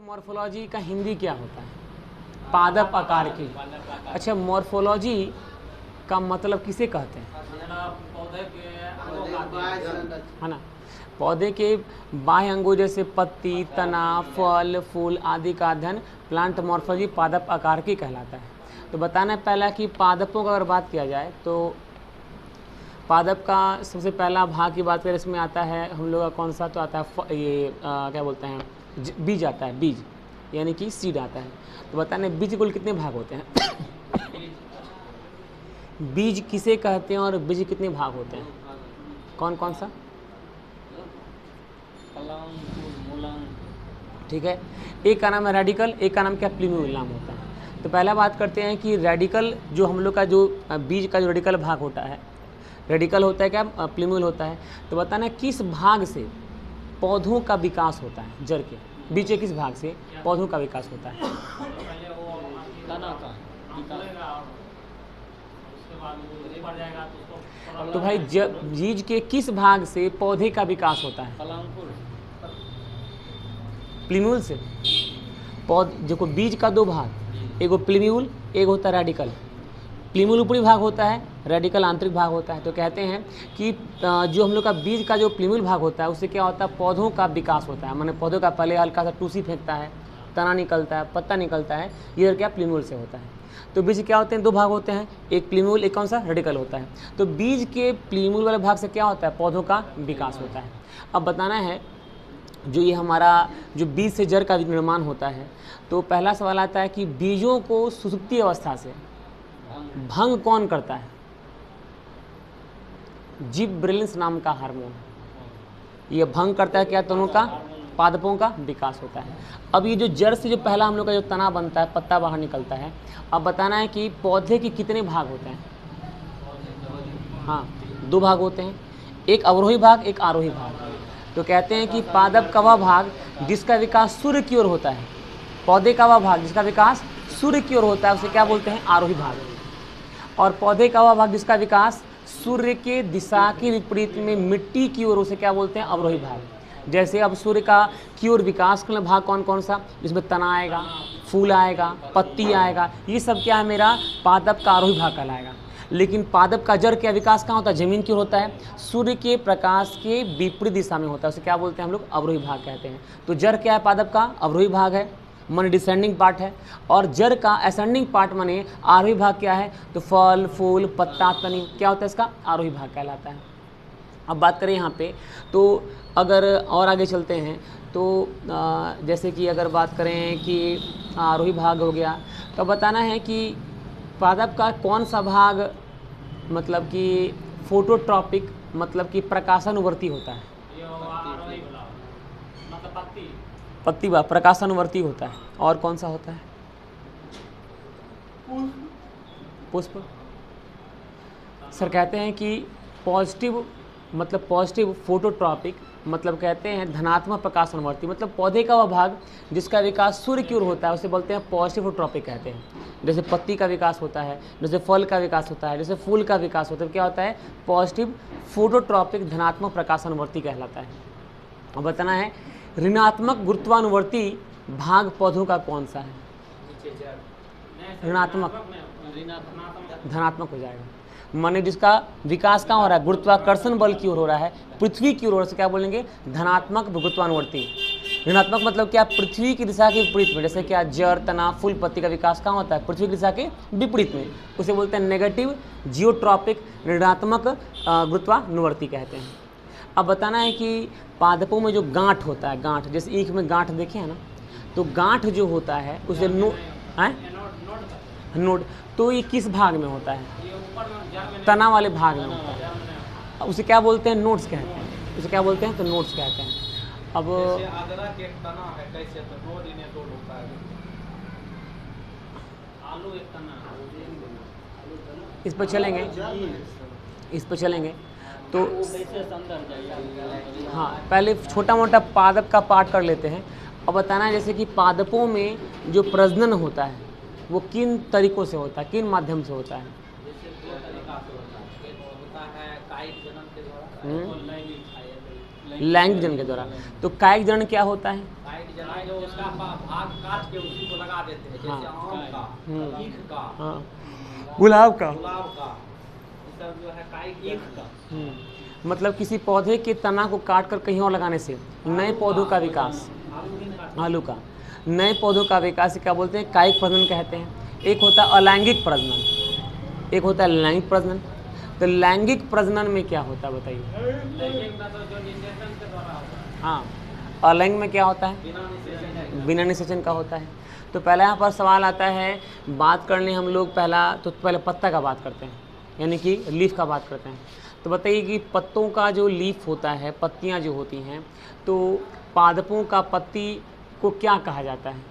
Morphology का हिंदी क्या होता है? पादप आकार की। अच्छा, मॉर्फोलॉजी का मतलब किसे कहते हैं? है ना, पौधे के बाह्य अंगों जैसे पत्ती, तना, फल, फूल आदि का अध्ययन प्लांट मॉर्फोलॉजी पादप आकार की कहलाता है। तो बताना है पहला कि पादपों का अगर बात किया जाए तो पादप का सबसे पहला भाग की बात करें, इसमें आता है हम लोग का कौन सा, तो आता है ये क्या बोलते हैं, बीज आता है, बीज यानी कि सीड आता है। तो बताना बीज कुल कितने भाग होते हैं? बीज किसे कहते हैं और बीज कितने भाग होते हैं? कौन कौन सा? ठीक है, एक का नाम है रेडिकल, एक का नाम क्या, प्लूम्यूल नाम होता है। तो पहला बात करते हैं कि रेडिकल जो हम लोग का जो बीज का जो रेडिकल भाग होता है, रेडिकल होता है क्या, प्लूम्यूल होता है। तो बताना किस भाग से पौधों का विकास होता है, जड़ के बीज के किस भाग से पौधों का विकास होता है? तो भाई बीज के किस भाग से पौधे का विकास होता है? प्लूम्यूल से। देखो बीज का दो भाग, एगो प्लूम्यूल, एक होता है रेडिकल। प्लूम्यूल ऊपरी भाग होता है, रेडिकल आंतरिक भाग होता है। तो कहते हैं कि जो हम लोग का बीज का जो प्लूम्यूल भाग होता है उससे क्या होता है, पौधों का विकास होता है। माने पौधों का पहले हल्का सा टूसी फेंकता है, तना निकलता है, पत्ता निकलता है, ये क्या प्लूम्यूल से होता है। तो बीज क्या होते हैं, दो भाग होते हैं, एक प्लूम्यूल, एक कौन सा, रेडिकल होता है। तो बीज के प्लूम्यूल वाले भाग से क्या होता है, पौधों का विकास होता है। अब बताना है जो ये हमारा जो बीज से जड़ का निर्माण होता है, तो पहला सवाल आता है कि बीजों को सुसुप्ति अवस्था से भंग कौन करता है? जिबरेलिन्स नाम का हार्मोन ये भंग करता है क्या, दोनों का, पादपों का विकास होता है। अब ये जो जड़ से जो पहला हम लोग का जो तना बनता है, पत्ता बाहर निकलता है। अब बताना है कि पौधे के कितने भाग होते हैं? हाँ, दो भाग होते हैं, एक अवरोही भाग, एक आरोही भाग। तो कहते हैं कि पादप का वह भाग जिसका विकास सूर्य की ओर होता है, पौधे का वह भाग जिसका विकास सूर्य की ओर होता है उसे क्या बोलते हैं, आरोही भाग। और पौधे का वह भाग जिसका विकास सूर्य के दिशा के विपरीत में मिट्टी की ओर, उसे क्या बोलते हैं, अवरोही भाग। जैसे अब सूर्य का की ओर विकास का भाग कौन कौन सा, जिसमें तना आएगा, फूल आएगा, पत्ती आएगा, ये सब क्या है, मेरा पादप का आरोही भाग कहलाएगा। लेकिन पादप का जड़ क्या विकास कहाँ होता है, जमीन की ओर होता है, सूर्य के प्रकाश के विपरीत दिशा में होता है, उसे क्या बोलते हैं हम लोग, अवरोही भाग कहते हैं। तो जड़ क्या है, पादप का अवरोही भाग है, माने डिसेंडिंग पार्ट है। और जड़ का असेंडिंग पार्ट माने आरोही भाग क्या है, तो फल, फूल, पत्ता, तनी क्या होता है, इसका आरोही भाग कहलाता है। अब बात करें यहाँ पे, तो अगर और आगे चलते हैं तो जैसे कि अगर बात करें कि आरोही भाग हो गया, तो बताना है कि पादप का कौन सा भाग मतलब कि फोटोट्रॉपिक मतलब कि प्रकाशानुवर्ती होता है? पत्ती बा प्रकाशानुवर्ती होता है। और कौन सा होता है? पुष्प। सर कहते हैं कि पॉजिटिव मतलब पॉजिटिव फोटोट्रॉपिक मतलब कहते हैं धनात्मक प्रकाशानुवर्ती, मतलब पौधे का वह भाग जिसका विकास सूर्य की ओर होता है उसे बोलते हैं पॉजिटिव फोटोट्रॉपिक कहते हैं। जैसे पत्ती का विकास होता है, जैसे फल का विकास होता है, जैसे फूल का विकास होता है, क्या होता है, पॉजिटिव फोटोट्रॉपिक धनात्मक प्रकाशानुवर्ती कहलाता है। अब बताना है ऋणात्मक गुरुत्वानुवर्ती भाग पौधों का कौन सा है? ऋणात्मक, धनात्मक हो जाएगा, माने जिसका विकास कहाँ हो रहा है, गुरुत्वाकर्षण बल की ओर हो रहा है, पृथ्वी की ओर से क्या बोलेंगे, धनात्मक गुरुत्वानुवर्ती। ऋणात्मक मतलब क्या, पृथ्वी की दिशा के विपरीत में, जैसे क्या जड़, तना, फूल, पत्ती का विकास कहाँ होता है, पृथ्वी की दिशा के विपरीत में, उसे बोलते हैं नेगेटिव जियोट्रॉपिक ऋणात्मक गुरुत्वानुवर्ती कहते हैं। अब बताना है कि पादपों में जो गांठ होता है, गांठ जैसे ईख में गांठ देखे हैं ना, तो गांठ जो होता है उसे नोड, तो ये किस भाग में होता है, तना वाले भाग में होता है, उसे क्या बोलते हैं, नोड्स कहते हैं, उसे क्या बोलते हैं, तो नोड्स कहते हैं। अब इस पर चलेंगे, इस पर चलेंगे तो हाँ, पहले छोटा मोटा पादप का पाठ कर लेते हैं। अब बताना है जैसे कि पादपों में जो प्रजनन होता है वो किन तरीकों से होता है, किन माध्यम से होता है? लैंगिक जनन के द्वारा। तो कायिक जनन क्या होता है? कायिक जनन जो उसका भाग काट के उसी को लगा देते हैं, जैसे आम का, ईख का, गुलाब का, ये सब जो है कायिक ईख का। मतलब किसी पौधे के तना को काट कर कहीं और लगाने से नए पौधों का विकास, आलू का नए पौधों का विकास क्या बोलते हैं? कायिक प्रजनन कहते हैं। एक होता है अलैंगिक प्रजनन, एक होता है लैंगिक प्रजनन। तो लैंगिक प्रजनन में क्या होता है बताइए? हाँ, अलैंगिक में क्या होता है? बिना निषेचन का होता है। तो पहले यहाँ पर सवाल आता है, बात करने हम लोग पहले पत्ता का बात करते हैं, यानी कि लीफ का बात करते हैं। तो बताइए कि पत्तों का जो लीफ होता है, पत्तियाँ जो होती हैं, तो पादपों का पत्ती को क्या कहा जाता है?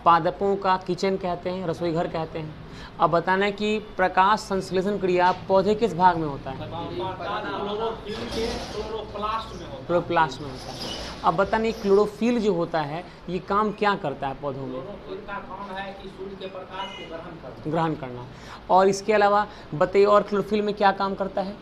पादपों का किचन कहते हैं, रसोई घर कहते हैं। अब बताना है कि प्रकाश संश्लेषण क्रिया पौधे किस भाग में होता है? क्लोरोप्लास्ट में होता है। अब बताना क्लोरोफिल जो होता है ये काम क्या करता है पौधों में? इनका काम है कि सूर्य के प्रकाश को ग्रहण करना। और इसके अलावा बताइए और क्लोरोफिल में क्या काम करता है?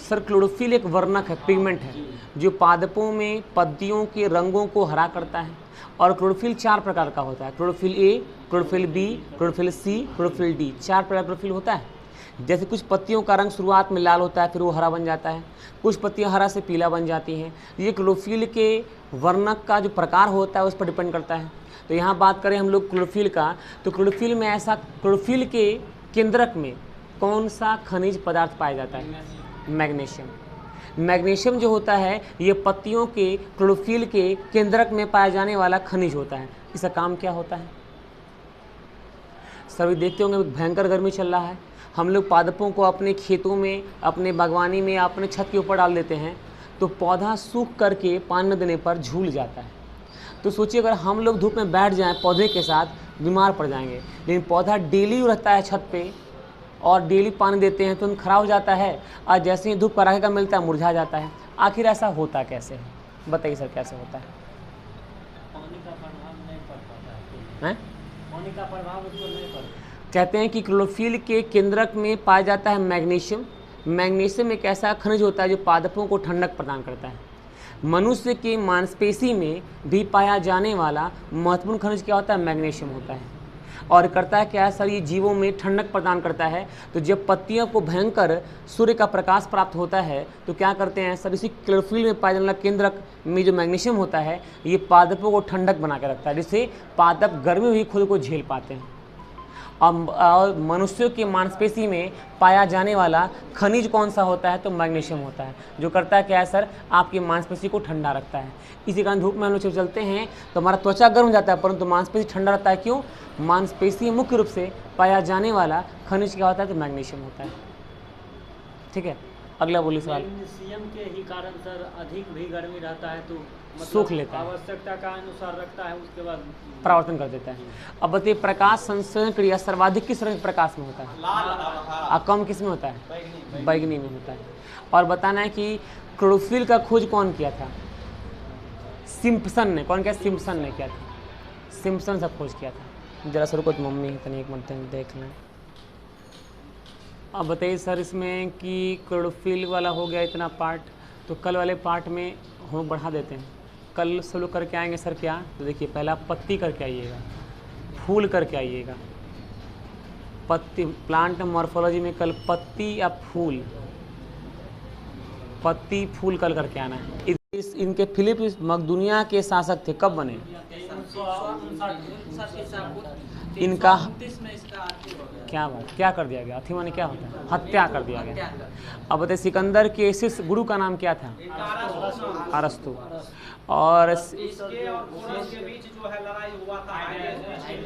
सर क्लोरोफिल एक वर्णक है, पिगमेंट है, जो पादपों में पत्तियों के रंगों को हरा करता है। और क्लोरोफिल 4 प्रकार का होता है, chlorophyll A, chlorophyll B, chlorophyll C, chlorophyll D, 4 प्रकार क्लोरोफिल होता है। जैसे कुछ पत्तियों का रंग शुरुआत में लाल होता है, फिर वो हरा बन जाता है, कुछ पत्तियां हरा से पीला बन जाती हैं। ये क्लोरोफिल के वर्णक का जो प्रकार होता है उस पर डिपेंड करता है। तो यहाँ बात करें हम लोग क्लोरोफिल का, तो क्लोरोफिल में ऐसा, क्लोरोफिल के केंद्रक में कौन सा खनिज पदार्थ पाया जाता है? मैग्नीशियम। मैग्नीशियम जो होता है ये पत्तियों के क्लोरोफिल के केंद्रक में पाया जाने वाला खनिज होता है। इसका काम क्या होता है? सभी देखते होंगे भयंकर गर्मी चल रहा है, हम लोग पादपों को अपने खेतों में, अपने बागवानी में, अपने छत के ऊपर डाल देते हैं, तो पौधा सूख करके पानी न देने पर झूल जाता है। तो सोचिए अगर हम लोग धूप में बैठ जाएं पौधे के साथ, बीमार पड़ जाएंगे। लेकिन पौधा डेली रहता है छत पे और डेली पानी देते हैं, तो खराब हो जाता है, और जैसे ही धूप कड़ाके का मिलता है मुरझा जाता है। आखिर ऐसा होता कैसे है? बताइए सर, कैसे होता है? पानी का प्रभाव नहीं पड़ता है? पानी का प्रभाव उसको नहीं पड़ता। कहते हैं कि क्लोरोफिल के केंद्रक में पाया जाता है मैग्नीशियम। मैग्नीशियम एक ऐसा खनिज होता है जो पादपों को ठंडक प्रदान करता है। मनुष्य की मांसपेशी में भी पाया जाने वाला महत्वपूर्ण खनिज क्या होता है? मैग्नीशियम होता है। और करता है क्या सर? ये जीवों में ठंडक प्रदान करता है। तो जब पत्तियों को भयंकर सूर्य का प्रकाश प्राप्त होता है तो क्या करते हैं सर? इसी क्लोरोफिल में पाया जाने वाला केंद्रक में जो मैग्नीशियम होता है ये पादपों को ठंडक बना के रखता है, जिससे पादप गर्मी में भी खुद को झेल पाते हैं। और मनुष्यों की मांसपेशी में पाया जाने वाला खनिज कौन सा होता है? तो मैग्नीशियम होता है, जो करता है क्या है सर? आपकी मांसपेशी को ठंडा रखता है। इसी कारण धूप में हम लोग जब चलते हैं तो हमारा त्वचा गर्म हो जाता है, परंतु मांसपेशी ठंडा रहता है। क्यों? मांसपेशी मुख्य रूप से पाया जाने वाला खनिज क्या होता है? तो मैग्नीशियम होता है। ठीक है, अगला बोलिए सवाल। मैग्नीशियम के ही कारण सर अधिक भी गर्मी रहता है तो सूख लेता है, आवश्यकता का अनुसार रखता है, उसके बाद परावर्तन कर देता है। अब बताइए प्रकाश संश्लेषण क्रिया सर्वाधिक किस रंग प्रकाश में होता है? और कम किस में होता है? बैगनी में होता है। और बताना है कि क्लोरोफिल का खोज कौन किया था? सिम्पसन ने। कौन किया? सिम्पसन ने किया था। सिम्पसन से खोज किया था। जरा सर को तो मम्मी तनी एक मिनट देख लें। अब बताइए सर इसमें कि क्लोरोफिल वाला हो गया इतना पार्ट, तो कल वाले पार्ट में हम बढ़ा देते हैं। कल सब लोग करके आएंगे सर क्या? तो देखिए पहला पत्ती करके आइएगा, फूल करके आइएगा। पत्ती प्लांट मॉर्फोलॉजी में कल पत्ती या फूल, पत्ती फूल कल करके आना है। इनके फिलिप दुनिया के शासक थे, कब बने? इनका क्या बात, क्या कर दिया गया? अथी माने क्या होता है? हत्या कर दिया गया। अब बताइए सिकंदर के शिष्य गुरु का नाम क्या था? अरस्तु। और इसके और पोरस के बीच जो है लड़ाई हुआ था,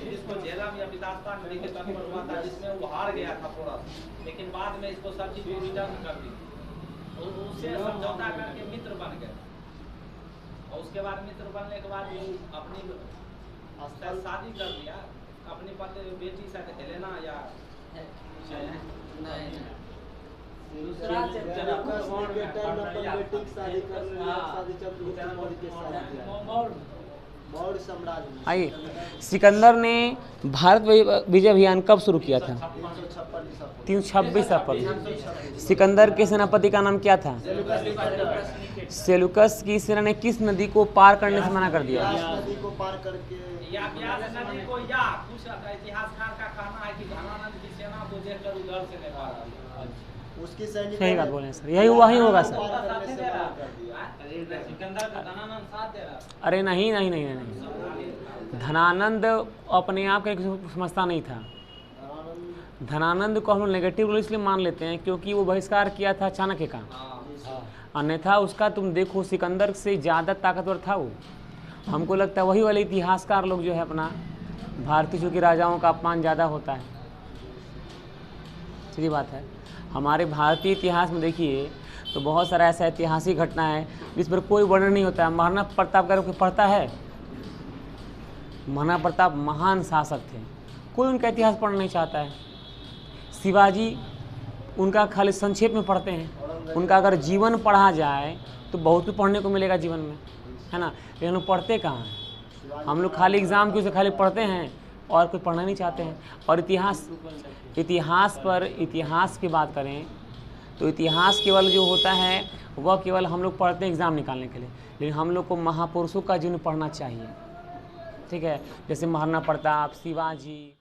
जिसको झेलम या विदास्ता नदी के तट पर हुआ था, जिसमें वो हार गया था पोरस, लेकिन बाद में इसको सब चीज रिटर्न कर दी, उससे समझौता करके मित्र बन गए। और उसके बाद मित्र बनने के बाद अपनी शादी कर दिया अपनी बेटी से, हेलेना या मौर्य साम्राज्य में आइए, सिकंदर ने भारत विजय अभियान कब शुरू किया था? 356 ईसा पूर्व। सिकंदर के सेनापति का नाम क्या था? सेलुकस की सेना ने किस नदी को पार करने से मना कर दिया? नदी को पार करके या ब्यास नदी को, या कुछ इतिहासकार का कहना है कि धनानंद की सेना को देखकर उधर से नहीं पार किया। उसकी सैनिक सही बात बोले सर, यही वही होगा सर। सिकंदर का धनानंद साथ दे रहा। अरे नहीं नहीं नहीं नहीं, धनानंद अपने आप का समझता नहीं था। धनानंद को हम लोग नेगेटिव रोल इसलिए मान लेते हैं क्योंकि वो बहिष्कार किया था चाणक्य का, अन्यथा उसका तुम देखो सिकंदर से ज़्यादा ताकतवर था वो। हमको लगता है वही वाले इतिहासकार लोग जो है अपना भारतीय चूँकि राजाओं का अपमान ज़्यादा होता है, सीधी बात है। हमारे भारतीय इतिहास में देखिए तो बहुत सारा ऐसा ऐतिहासिक घटना है जिस पर कोई वर्णन नहीं होता है। महाराणा प्रताप का कोई पढ़ता है? महाराणा प्रताप महान शासक थे, कोई उनका इतिहास पढ़ना नहीं चाहता है। शिवाजी, उनका खाली संक्षेप में पढ़ते हैं। उनका अगर जीवन पढ़ा जाए तो बहुत कुछ पढ़ने को मिलेगा जीवन में, है ना। लेकिन हम लोग पढ़ते कहाँ हैं? हम लोग खाली एग्ज़ाम की वजह से खाली पढ़ते हैं और कुछ पढ़ना नहीं चाहते हैं। और इतिहास की बात करें तो इतिहास केवल जो होता है वह केवल हम लोग पढ़ते हैं एग्ज़ाम निकालने के लिए, लेकिन हम लोग को महापुरुषों का जीवन पढ़ना चाहिए, ठीक है। जैसे महाराणा प्रताप, शिवाजी।